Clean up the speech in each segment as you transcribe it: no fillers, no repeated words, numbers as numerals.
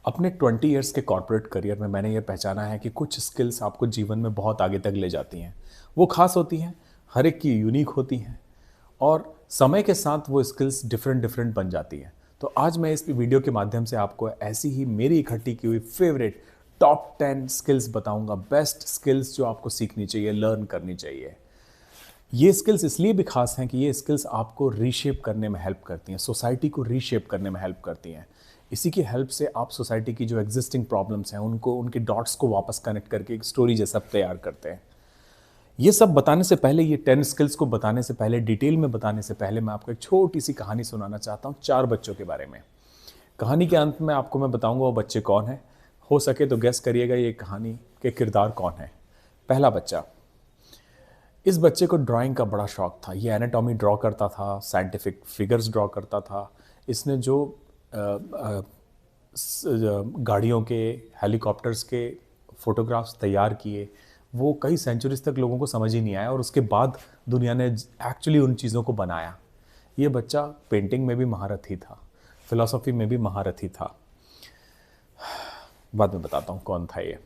अपने 20 इयर्स के corporate career में मैंने ये पहचाना है कि कुछ स्किल्स आपको जीवन में बहुत आगे तक ले जाती हैं। वो खास होती हैं, हर एक की यूनिक होती हैं और समय के साथ वो स्किल्स डिफरेंट डिफरेंट बन जाती हैं। तो आज मैं इस वीडियो के माध्यम से आपको ऐसी ही मेरी इकट्ठी की हुई फेवरेट टॉप 10 स्किल्स बताऊंगा, बेस्ट स्किल्स जो आपको सीखनी चाहिए, लर्न करनी चाहिए। ये स्किल्स इसलिए भी खास हैं कि ये स्किल्स आपको रीशेप करने में हेल्प करती हैं, सोसाइटी को रीशेप करने में हेल्प करती हैं। इसी की हेल्प से आप सोसाइटी की जो एग्जिस्टिंग प्रॉब्लम्स हैं उनको, उनके डॉट्स को वापस कनेक्ट करके एक स्टोरी जैसा तैयार करते हैं। ये सब बताने से पहले, ये 10 स्किल्स को बताने से पहले, डिटेल में बताने से पहले मैं आपको एक छोटी सी कहानी सुनाना चाहता हूँ 4 बच्चों के बारे में। कहानी के अंत में आपको मैं बताऊंगा वो बच्चे कौन हैं। हो सके तो गेस करिएगा ये कहानी के किरदार कौन है। पहला बच्चा, इस बच्चे को ड्राइंग का बड़ा शौक था। ये एनाटॉमी ड्रॉ करता था, साइंटिफिक फिगर्स ड्रॉ करता था। इसने जो गाड़ियों के, हेलीकॉप्टर्स के फोटोग्राफ्स तैयार किए, वो कई सेंचुरीज तक लोगों को समझ ही नहीं आया और उसके बाद दुनिया ने एक्चुअली उन चीज़ों को बनाया। ये बच्चा पेंटिंग में भी महारथी था, फिलॉसफी में भी महारथी था। बाद में बताता हूँ कौन था ये।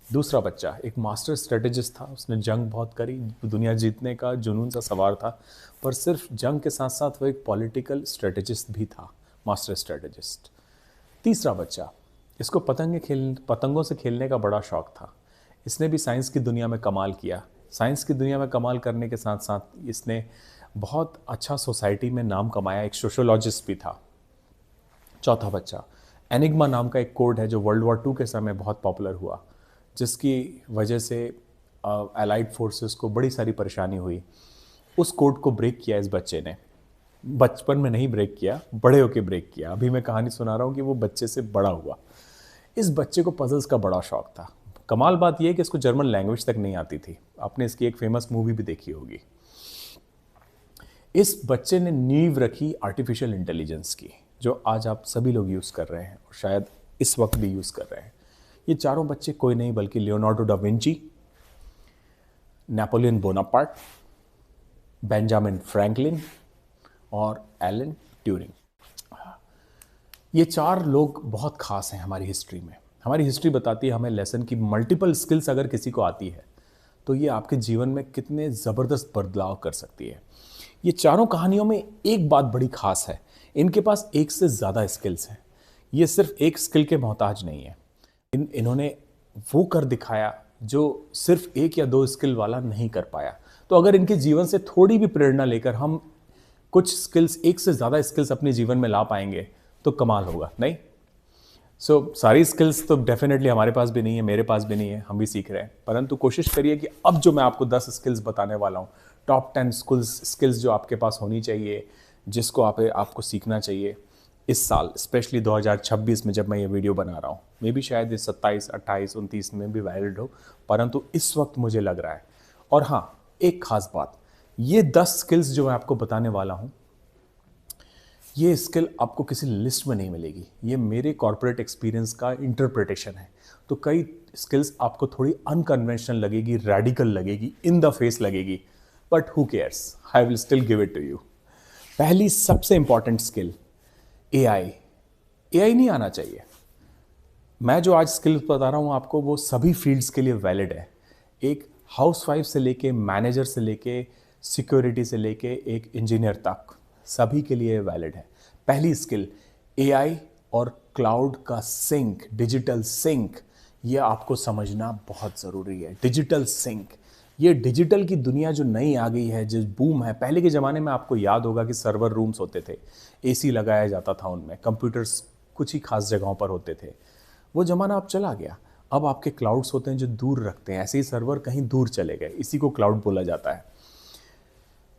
दूसरा बच्चा एक मास्टर स्ट्रेटेजिस्ट था। उसने जंग बहुत करी, दुनिया जीतने का जुनून सा सवार था, पर सिर्फ जंग के साथ साथ वो एक पॉलिटिकल स्ट्रेटेजिस्ट भी था, मास्टर स्ट्रेटेजिस्ट। तीसरा बच्चा, इसको पतंगों से खेलने का बड़ा शौक था। इसने भी साइंस की दुनिया में कमाल किया। साइंस की दुनिया में कमाल करने के साथ साथ इसने बहुत अच्छा सोसाइटी में नाम कमाया, एक सोशोलॉजिस्ट भी था। चौथा बच्चा, एनिग्मा नाम का एक कोड है जो वर्ल्ड वॉर 2 के समय बहुत पॉपुलर हुआ, जिसकी वजह से एलाइड फोर्सेस को बड़ी सारी परेशानी हुई। उस कोड को ब्रेक किया इस बच्चे ने। बचपन में नहीं ब्रेक किया, बड़े होके ब्रेक किया। अभी मैं कहानी सुना रहा हूँ कि वो बच्चे से बड़ा हुआ। इस बच्चे को पजल्स का बड़ा शौक था। कमाल बात यह है कि इसको जर्मन लैंग्वेज तक नहीं आती थी। आपने इसकी एक फेमस मूवी भी देखी होगी। इस बच्चे ने नींव रखी आर्टिफिशियल इंटेलिजेंस की, जो आज आप सभी लोग यूज़ कर रहे हैं और शायद इस वक्त भी यूज़ कर रहे हैं। ये चारों बच्चे कोई नहीं बल्कि Leonardo da Vinci, Napoleon Bonaparte, Benjamin Franklin और एलन ट्यूरिंग। ये 4 लोग बहुत खास हैं हमारी हिस्ट्री में। हमारी हिस्ट्री बताती है हमें लेसन की मल्टीपल स्किल्स अगर किसी को आती है तो ये आपके जीवन में कितने ज़बरदस्त बदलाव कर सकती है। ये चारों कहानियों में एक बात बड़ी खास है, इनके पास एक से ज़्यादा स्किल्स हैं। ये सिर्फ एक स्किल के मोहताज नहीं है। इन्होंने वो कर दिखाया जो सिर्फ एक या 2 स्किल वाला नहीं कर पाया। तो अगर इनके जीवन से थोड़ी भी प्रेरणा लेकर हम कुछ स्किल्स, एक से ज़्यादा स्किल्स अपने जीवन में ला पाएंगे तो कमाल होगा, नहीं? सारी स्किल्स तो डेफिनेटली हमारे पास भी नहीं है, मेरे पास भी नहीं है, हम भी सीख रहे हैं। परंतु कोशिश करिए कि अब जो मैं आपको 10 स्किल्स बताने वाला हूँ, टॉप 10 स्किल्स जो आपके पास होनी चाहिए, जिसको आपको सीखना चाहिए इस साल, स्पेशली 2026 में जब मैं ये वीडियो बना रहा हूँ। मे भी शायद ये 27, 28, 29 में भी वैलिड हो, परंतु इस वक्त मुझे लग रहा है। और हाँ, एक खास बात, ये 10 स्किल्स जो मैं आपको बताने वाला हूँ, ये स्किल आपको किसी लिस्ट में नहीं मिलेगी। ये मेरे कॉर्पोरेट एक्सपीरियंस का इंटरप्रिटेशन है। तो कई स्किल्स आपको थोड़ी अनकन्वेंशनल लगेगी, रेडिकल लगेगी, इन द फेस लगेगी, but who cares, I will still give it to you. पहली सबसे इंपॉर्टेंट स्किल, एआई। एआई नहीं आना चाहिए। मैं जो आज स्किल्स बता रहा हूँ आपको, वो सभी फील्ड्स के लिए वैलिड है। एक हाउसवाइफ से लेके, मैनेजर से लेके, सिक्योरिटी से लेके एक इंजीनियर तक, सभी के लिए वैलिड है। पहली स्किल, एआई और क्लाउड का सिंक, डिजिटल सिंक, ये आपको समझना बहुत ज़रूरी है। डिजिटल सिंक, ये डिजिटल की दुनिया जो नई आ गई है, जो बूम है। पहले के ज़माने में आपको याद होगा कि सर्वर रूम्स होते थे, एसी लगाया जाता था उनमें, कंप्यूटर्स कुछ ही खास जगहों पर होते थे। वो ज़माना अब चला गया। अब आपके क्लाउड्स होते हैं जो दूर रखते हैं, ऐसे ही सर्वर कहीं दूर चले गए, इसी को क्लाउड बोला जाता है।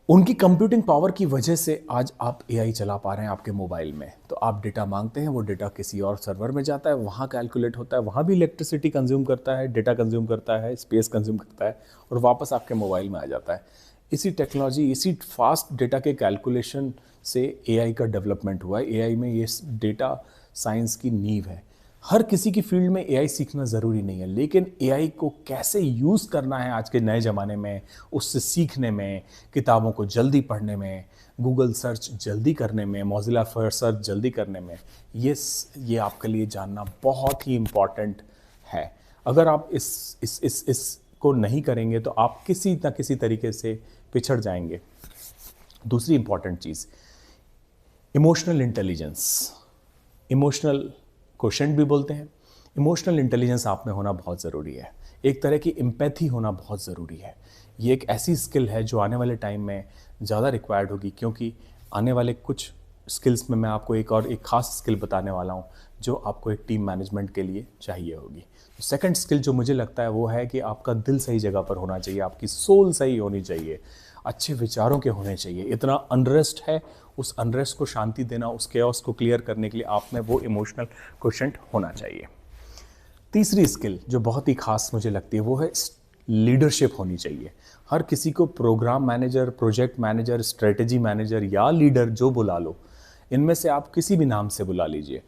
उनकी कंप्यूटिंग पावर की वजह से आज आप एआई चला पा रहे हैं आपके मोबाइल में। तो आप डेटा मांगते हैं, वो डेटा किसी और सर्वर में जाता है, वहाँ कैलकुलेट होता है, वहाँ भी इलेक्ट्रिसिटी कंज्यूम करता है, डेटा कंज्यूम करता है, स्पेस कंज्यूम करता है और वापस आपके मोबाइल में आ जाता है। इसी टेक्नोलॉजी, इसी फास्ट डेटा के कैलकुलेशन से एआई का डेवलपमेंट हुआ है। एआई में ये डेटा साइंस की नींव है। हर किसी की फील्ड में एआई सीखना ज़रूरी नहीं है, लेकिन एआई को कैसे यूज़ करना है आज के नए ज़माने में, उससे सीखने में, किताबों को जल्दी पढ़ने में, गूगल सर्च जल्दी करने में, मोज़िला सर्च जल्दी करने में, ये आपके लिए जानना बहुत ही इम्पॉर्टेंट है। अगर आप इस को नहीं करेंगे तो आप किसी न किसी तरीके से पिछड़ जाएंगे। दूसरी इम्पॉर्टेंट चीज़, इमोशनल इंटेलिजेंस, इमोशनल क्वोशेंट भी बोलते हैं। इमोशनल इंटेलिजेंस आप में होना बहुत ज़रूरी है। एक तरह की एम्पैथी होना बहुत ज़रूरी है। ये एक ऐसी स्किल है जो आने वाले टाइम में ज़्यादा रिक्वायर्ड होगी, क्योंकि आने वाले कुछ स्किल्स में मैं आपको एक खास स्किल बताने वाला हूँ जो आपको एक टीम मैनेजमेंट के लिए चाहिए होगी। तो सेकंड स्किल जो मुझे लगता है वो है कि आपका दिल सही जगह पर होना चाहिए, आपकी सोल सही होनी चाहिए, अच्छे विचारों के होने चाहिए। इतना अनरेस्ट है, उस अनरेस्ट को शांति देना, उस केओस को क्लियर करने के लिए आप में वो इमोशनल क्वोशेंट होना चाहिए। तीसरी स्किल जो बहुत ही खास मुझे लगती है वो है लीडरशिप होनी चाहिए। हर किसी को programme manager, project manager, strategy manager या लीडर जो बुला लो, इनमें से आप किसी भी नाम से बुला लीजिए,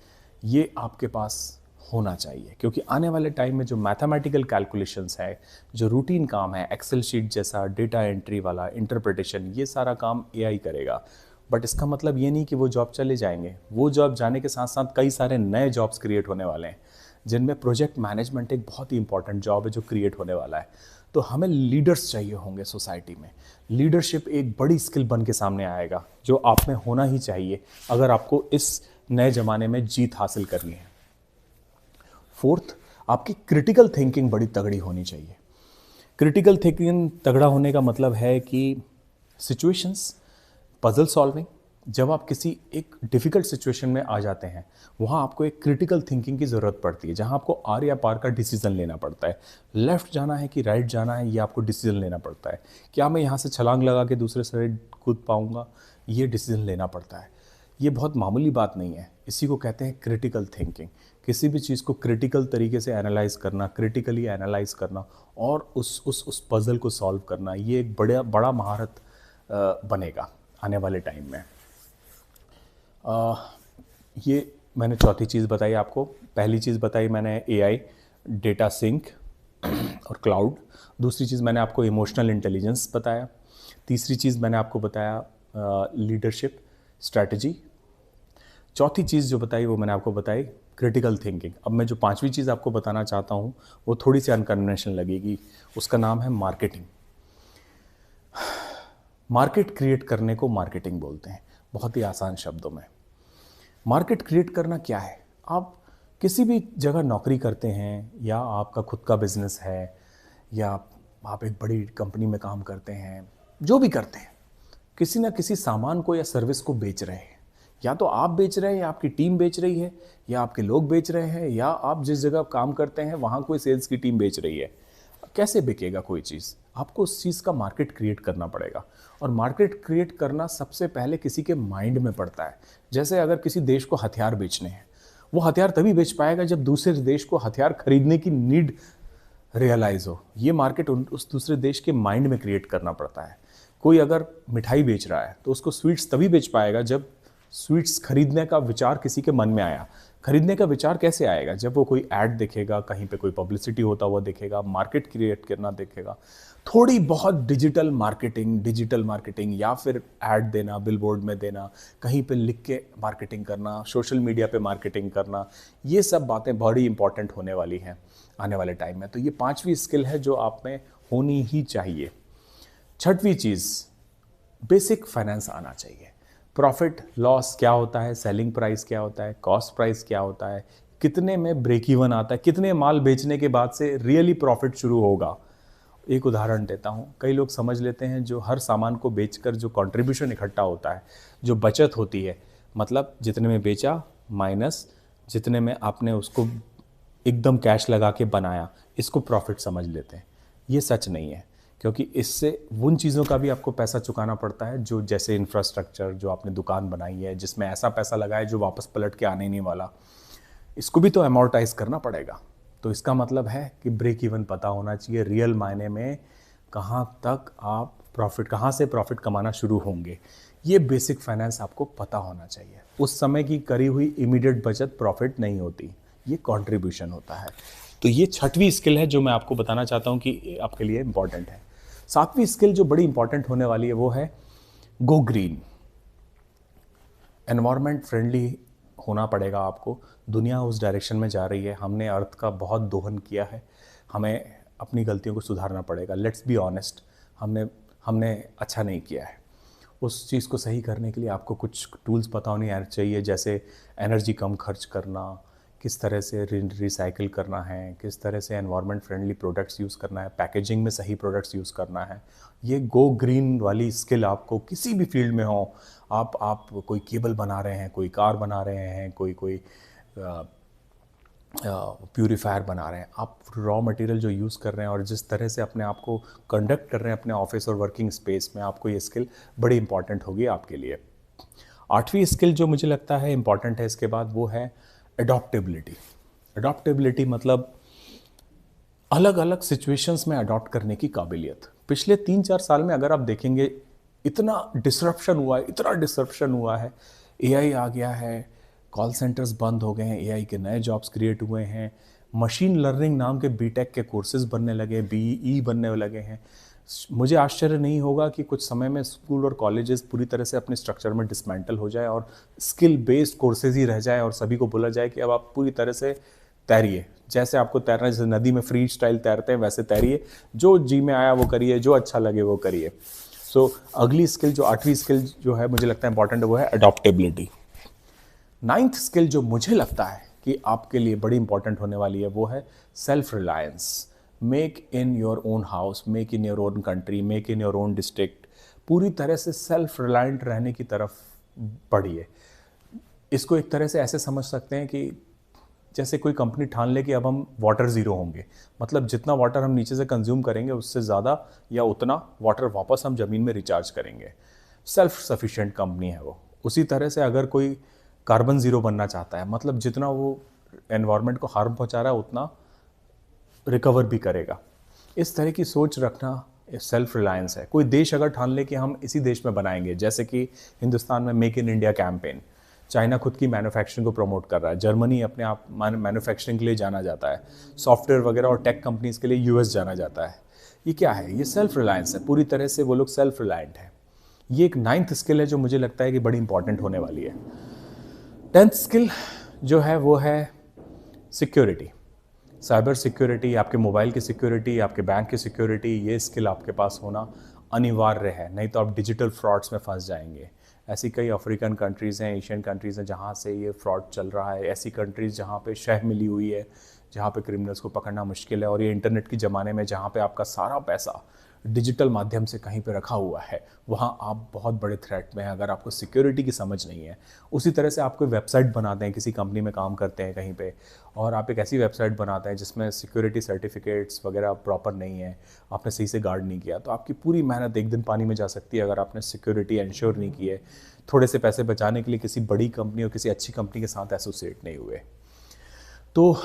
ये आपके पास होना चाहिए। क्योंकि आने वाले टाइम में जो मैथमेटिकल कैलकुलेशंस है, जो रूटीन काम है, एक्सेल शीट जैसा डेटा एंट्री वाला, इंटरप्रिटेशन, ये सारा काम एआई करेगा। बट इसका मतलब ये नहीं कि वो जॉब चले जाएंगे। वो जॉब जाने के साथ साथ कई सारे नए जॉब्स क्रिएट होने वाले हैं, जिनमें प्रोजेक्ट मैनेजमेंट एक बहुत ही इंपॉर्टेंट जॉब है जो क्रिएट होने वाला है। तो हमें लीडर्स चाहिए होंगे सोसाइटी में। लीडरशिप एक बड़ी स्किल बन के सामने आएगा जो आप में होना ही चाहिए अगर आपको इस नए ज़माने में जीत हासिल करनी है। फोर्थ, आपकी क्रिटिकल थिंकिंग बड़ी तगड़ी होनी चाहिए। क्रिटिकल थिंकिंग तगड़ा होने का मतलब है कि सिचुएशंस, पजल सॉल्विंग, जब आप किसी एक डिफ़िकल्ट सिचुएशन में आ जाते हैं, वहाँ आपको एक क्रिटिकल थिंकिंग की ज़रूरत पड़ती है, जहाँ आपको आर या पार का डिसीजन लेना पड़ता है। लेफ़्ट जाना है कि राइट जाना है, ये आपको डिसीजन लेना पड़ता है। क्या मैं यहाँ से छलांग लगा के दूसरे साइड कूद पाऊँगा, ये डिसीजन लेना पड़ता है। ये बहुत मामूली बात नहीं है, इसी को कहते हैं क्रिटिकल थिंकिंग। किसी भी चीज़ को क्रिटिकल तरीके से एनालाइज करना, क्रिटिकली एनालाइज करना और उस पज़ल को सॉल्व करना, ये एक बड़ा महारत बनेगा आने वाले टाइम में। ये मैंने चौथी चीज़ बताई आपको। पहली चीज़ बताई मैंने एआई, डेटा सिंक और क्लाउड। दूसरी चीज़ मैंने आपको इमोशनल इंटेलिजेंस बताया। तीसरी चीज़ मैंने आपको बताया लीडरशिप, स्ट्रैटेजी। चौथी चीज़ जो बताई वो मैंने आपको बताई क्रिटिकल थिंकिंग। अब मैं जो पांचवी चीज़ आपको बताना चाहता हूँ वो थोड़ी सी अनकन्वेंशनल लगेगी, उसका नाम है मार्केटिंग। मार्केट क्रिएट करने को मार्केटिंग बोलते हैं, बहुत ही आसान शब्दों में। मार्केट क्रिएट करना क्या है? आप किसी भी जगह नौकरी करते हैं या आपका खुद का बिजनेस है या आप एक बड़ी कंपनी में काम करते हैं, जो भी करते हैं, किसी ना किसी सामान को या सर्विस को बेच रहे हैं। या तो आप बेच रहे हैं या आपकी टीम बेच रही है या आपके लोग बेच रहे हैं या आप जिस जगह काम करते हैं वहाँ कोई सेल्स की टीम बेच रही है। कैसे बिकेगा कोई चीज़? आपको उस चीज़ का मार्केट क्रिएट करना पड़ेगा। और मार्केट क्रिएट करना सबसे पहले किसी के माइंड में पड़ता है। जैसे अगर किसी देश को हथियार बेचने हैं, वो हथियार तभी बेच पाएगा जब दूसरे देश को हथियार खरीदने की नीड रियलाइज़ हो। ये मार्केट उस दूसरे देश के माइंड में क्रिएट करना पड़ता है। कोई अगर मिठाई बेच रहा है तो उसको स्वीट्स तभी बेच पाएगा जब स्वीट्स खरीदने का विचार किसी के मन में आया। खरीदने का विचार कैसे आएगा? जब वो कोई ऐड देखेगा, कहीं पे कोई पब्लिसिटी होता हुआ देखेगा, मार्केट क्रिएट करना देखेगा। थोड़ी बहुत डिजिटल मार्केटिंग या फिर ऐड देना, बिलबोर्ड में देना, कहीं पे लिख के मार्केटिंग करना, सोशल मीडिया पे मार्केटिंग करना, ये सब बातें बड़ी इंपॉर्टेंट होने वाली हैं आने वाले टाइम में। तो ये पांचवी स्किल है जो आप में होनी ही चाहिए। छठवीं चीज़, बेसिक फाइनेंस आना चाहिए। प्रॉफिट लॉस क्या होता है, सेलिंग प्राइस क्या होता है, कॉस्ट प्राइस क्या होता है, कितने में ब्रेक इवन आता है, कितने माल बेचने के बाद से रियली प्रॉफिट शुरू होगा। एक उदाहरण देता हूँ। कई लोग समझ लेते हैं जो हर सामान को बेचकर जो कंट्रीब्यूशन इकट्ठा होता है, जो बचत होती है, मतलब जितने में बेचा माइनस जितने में आपने उसको एकदम कैश लगा के बनाया, इसको प्रॉफिट समझ लेते हैं। ये सच नहीं है, क्योंकि इससे उन चीज़ों का भी आपको पैसा चुकाना पड़ता है जो जैसे इंफ्रास्ट्रक्चर, जो आपने दुकान बनाई है जिसमें ऐसा पैसा लगा है जो वापस पलट के आने नहीं वाला, इसको भी तो अमोर्टाइज करना पड़ेगा। तो इसका मतलब है कि ब्रेक इवन पता होना चाहिए, रियल मायने में कहाँ तक आप कहाँ से प्रॉफिट कमाना शुरू होंगे। ये बेसिक फाइनेंस आपको पता होना चाहिए। उस समय की करी हुई इमीडिएट बचत प्रॉफिट नहीं होती, ये कंट्रीब्यूशन होता है। तो ये छठवीं स्किल है जो मैं आपको बताना चाहता हूँ कि आपके लिए इंपॉर्टेंट है। सातवीं स्किल जो बड़ी इंपॉर्टेंट होने वाली है वो है गो ग्रीन। एनवायरनमेंट फ्रेंडली होना पड़ेगा आपको। दुनिया उस डायरेक्शन में जा रही है, हमने अर्थ का बहुत दोहन किया है, हमें अपनी गलतियों को सुधारना पड़ेगा। लेट्स बी ऑनेस्ट, हमने हमने अच्छा नहीं किया है। उस चीज़ को सही करने के लिए आपको कुछ टूल्स पता होने चाहिए, जैसे एनर्जी कम खर्च करना, किस तरह से रिसाइकिल करना है, किस तरह से एनवायरनमेंट फ्रेंडली प्रोडक्ट्स यूज़ करना है, पैकेजिंग में सही प्रोडक्ट्स यूज़ करना है। ये गो ग्रीन वाली स्किल आपको किसी भी फील्ड में हो, आप कोई केबल बना रहे हैं, कोई कार बना रहे हैं, कोई प्यूरीफायर बना रहे हैं, आप रॉ मटेरियल जो यूज़ कर रहे हैं और जिस तरह से अपने आप को कंडक्ट कर रहे हैं अपने ऑफिस और वर्किंग स्पेस में, आपको ये स्किल बड़ी इंपॉर्टेंट होगी आपके लिए। 8वीं स्किल जो मुझे लगता है इंपॉर्टेंट है इसके बाद, वो है अडॉप्टेबिलिटी। अडॉप्टेबिलिटी मतलब अलग अलग सिचुएशंस में अडॉप्ट करने की काबिलियत। पिछले 3-4 साल में अगर आप देखेंगे, इतना डिसरप्शन हुआ है। एआई आ गया है, कॉल सेंटर्स बंद हो गए हैं, एआई के नए जॉब्स क्रिएट हुए हैं, मशीन लर्निंग नाम के बीटेक के कोर्सेज बनने लगे, बीई बनने लगे हैं। मुझे आश्चर्य नहीं होगा कि कुछ समय में स्कूल और कॉलेजेस पूरी तरह से अपने स्ट्रक्चर में डिसमेंटल हो जाए और स्किल बेस्ड कोर्सेज ही रह जाए और सभी को बोला जाए कि अब आप पूरी तरह से तैरिए, जैसे आपको तैरना, जैसे नदी में फ्री स्टाइल तैरते हैं वैसे तैरिए, जो जी में आया वो करिए, जो अच्छा लगे वो करिए। सो अगली स्किल जो 8वीं स्किल जो है मुझे लगता है इंपॉर्टेंट है, वो है अडॉप्टेबिलिटी। 9th स्किल जो मुझे लगता है कि आपके लिए बड़ी इंपॉर्टेंट होने वाली है, वो है self reliance. Make in your own house, make in your own country, make in your own district. पूरी तरह से सेल्फ रिलायंट रहने की तरफ बढ़िए। इसको एक तरह से ऐसे समझ सकते हैं कि जैसे कोई कंपनी ठान ले कि अब हम वाटर ज़ीरो होंगे, मतलब जितना वाटर हम नीचे से कंज्यूम करेंगे उससे ज़्यादा या उतना वाटर वापस हम ज़मीन में रिचार्ज करेंगे। सेल्फ सफिशिएंट कंपनी है वो। उसी तरह से अगर कोई कार्बन ज़ीरो बनना चाहता है, मतलब जितना वो एनवायरनमेंट को हार्म पहुंचा रहा है उतना रिकवर भी करेगा। इस तरह की सोच रखना सेल्फ रिलायंस है। कोई देश अगर ठान ले कि हम इसी देश में बनाएंगे, जैसे कि हिंदुस्तान में make in India campaign, China खुद की मैन्युफैक्चरिंग को प्रमोट कर रहा है, जर्मनी अपने आप मैन्युफैक्चरिंग के लिए जाना जाता है, सॉफ्टवेयर वगैरह और टेक कंपनीज के लिए यूएस जाना जाता है। ये क्या है? ये सेल्फ रिलायंस है, पूरी तरह से वो लोग सेल्फ रिलायंट है। ये एक 9th स्किल है जो मुझे लगता है कि बड़ी इंपॉर्टेंट होने वाली है। 10th स्किल जो है वो है सिक्योरिटी, साइबर सिक्योरिटी, आपके मोबाइल की सिक्योरिटी, आपके बैंक की सिक्योरिटी। ये स्किल आपके पास होना अनिवार्य है, नहीं तो आप डिजिटल फ्रॉड्स में फंस जाएंगे। ऐसी कई अफ्रीकन कंट्रीज़ हैं, एशियन कंट्रीज़ हैं जहाँ से ये फ्रॉड चल रहा है। ऐसी कंट्रीज़ जहाँ पे शह मिली हुई है, जहाँ पे क्रिमिनल्स को पकड़ना मुश्किल है। और ये इंटरनेट के ज़माने में जहाँ पे आपका सारा पैसा डिजिटल माध्यम से कहीं पे रखा हुआ है, वहाँ आप बहुत बड़े थ्रेट में हैं अगर आपको सिक्योरिटी की समझ नहीं है। उसी तरह से आप कोई वेबसाइट बनाते हैं, किसी कंपनी में काम करते हैं कहीं पे, और आप एक ऐसी वेबसाइट बनाते हैं जिसमें सिक्योरिटी सर्टिफिकेट्स वगैरह प्रॉपर नहीं है, आपने सही से गार्ड नहीं किया, तो आपकी पूरी मेहनत एक दिन पानी में जा सकती है अगर आपने सिक्योरिटी इंश्योर नहीं की है। थोड़े से पैसे बचाने के लिए किसी बड़ी कंपनी और किसी अच्छी कंपनी के साथ एसोसिएट नहीं हुए। तो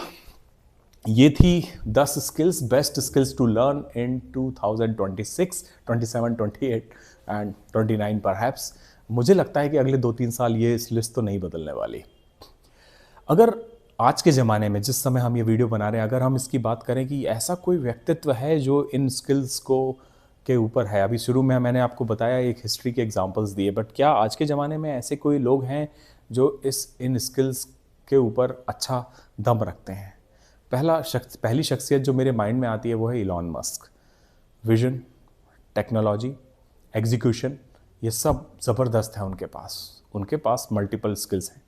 ये थी 10 skills, best skills to learn in 2026, 27, 28 and 29 perhaps. मुझे लगता है कि अगले 2-3 साल ये इस लिस्ट तो नहीं बदलने वाली। अगर आज के ज़माने में, जिस समय हम ये वीडियो बना रहे हैं, अगर हम इसकी बात करें कि ऐसा कोई व्यक्तित्व है जो इन स्किल्स को के ऊपर है, अभी शुरू में मैंने आपको बताया एक हिस्ट्री के एग्जांपल्स दिए, बट क्या आज के ज़माने में ऐसे कोई लोग हैं जो इन स्किल्स के ऊपर अच्छा दम रखते हैं? पहली शख्सियत जो मेरे माइंड में आती है वो है Elon Musk. Vision, technology, execution, ये सब ज़बरदस्त है उनके पास। उनके पास मल्टीपल स्किल्स हैं,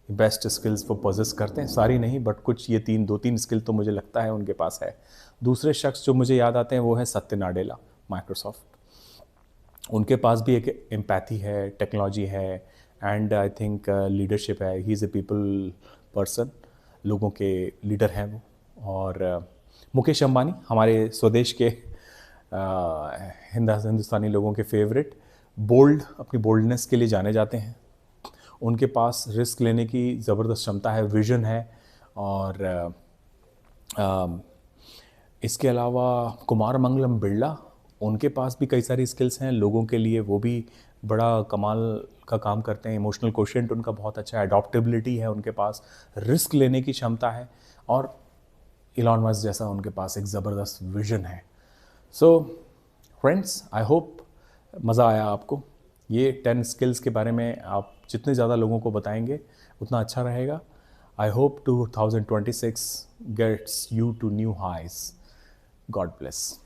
बेस्ट स्किल्स वो पोजेस करते हैं, सारी नहीं बट कुछ, ये 2-3 स्किल तो मुझे लगता है उनके पास है। दूसरे शख्स जो मुझे याद आते हैं वो है सत्य नाडेला, माइक्रोसॉफ्ट। उनके पास भी एक एम्पैथी है, टेक्नोलॉजी है एंड आई थिंक लीडरशिप है। He is a people person, लोगों के लीडर हैं वो। और मुकेश अंबानी, हमारे स्वदेश के हिंदुस्तानी लोगों के फेवरेट, बोल्ड, अपनी बोल्डनेस के लिए जाने जाते हैं। उनके पास रिस्क लेने की ज़बरदस्त क्षमता है, विजन है। और इसके अलावा कुमार मंगलम बिरला, उनके पास भी कई सारी स्किल्स हैं लोगों के लिए, वो भी बड़ा कमाल का काम करते हैं। इमोशनल कोशेंट उनका बहुत अच्छा है, अडॉप्टेबिलिटी है उनके पास, रिस्क लेने की क्षमता है, और इलॉन मस्क जैसा उनके पास एक ज़बरदस्त विजन है। सो फ्रेंड्स, आई होप मज़ा आया आपको। ये 10 स्किल्स के बारे में आप जितने ज़्यादा लोगों को बताएंगे उतना अच्छा रहेगा। I hope 2026 gets you to new highs. God bless.